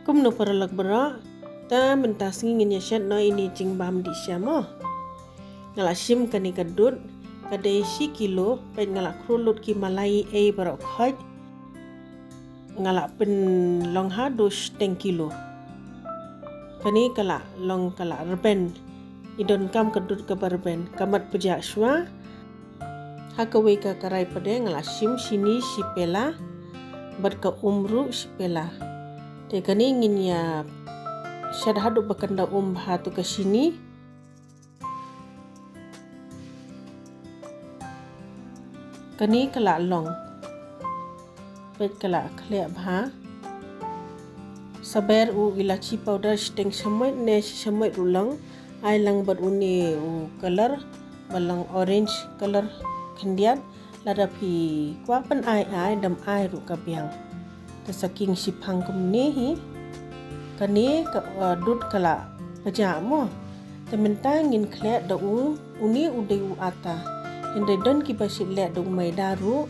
Kum no paralak bara ta mentas ngin ya shat no ini jing bam di syamo ngala shim kani kadut kadai shi kilo pen ngala krulut ki malai bara khaj ngala pen long ha dos 10 kilo kani kala long kala reben idon kam kadut ka barben kamat pejak shwa hakawe ka karai pade ngala shim shini shipela berka umru shipela te kani ngin ya syad hadu bakanda hatu ke sini kani kala long pet kala khle bha saber u ilachi powder steng shamai ne shamai rulang ai lang bat uni u color balang orange color khendiat lada phi kwa pan ai dam ai ru ka biang ta saking sipang kumni hi kani dut kala pajamo tementa ngin khle da uni udai u ata inde don ki basit le dong mai daru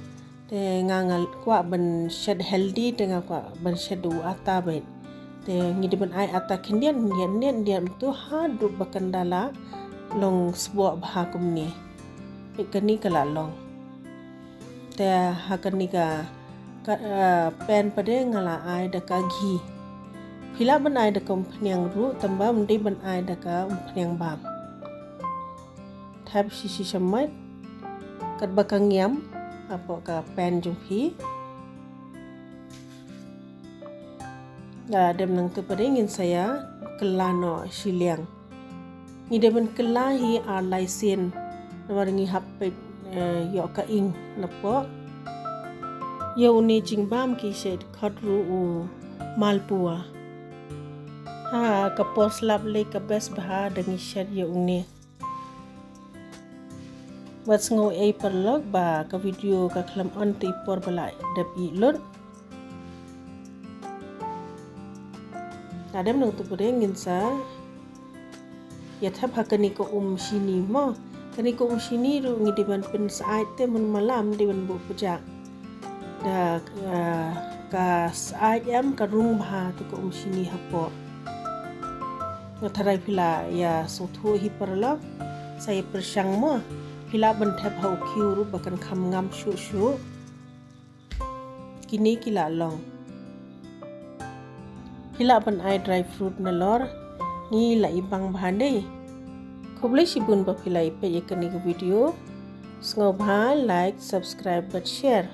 te ngangal kwa ban shed healthy dengan kwa ban shed u ata bet te ngidi ban ai ata kendian nian tu ha du bakandala long sbo bha kumni ikani kala long te hakani ka pen pade ngala ai da ka ghi Pila ban ai da kompanyang ru tamba mende ban ai da ka kompanyang bam. Thap sisi shamai kat bakang yam apa ka pen jumpi. Ya dem nang tu ngin saya kelano siliang. Ni dem kelahi ar laisen nawaringi hapet yo ka ing napo. Yo uni jingbam ki shed khadru u malpua. Ha kapos lap le ka bes bha dangi shed ya uni wats ngo ai perlog ba ka video ka klam on ti por balai dap I lot adem nang tu pore ngin sa ya thap hakani ko sini mo kani ko sini ru ngi diban pen sai te mun malam diban bu puja da ka sai am ka rung bha tu ko sini hapo Ngatarai pila ya sothu hi perlok saya persang mo pila bentep hau kiuru bahkan kam ngam shu kini kila long pila ban ai dry fruit na lor ni la ibang bhande khoble sibun ba pila ipe yakani video sngo bha like subscribe but share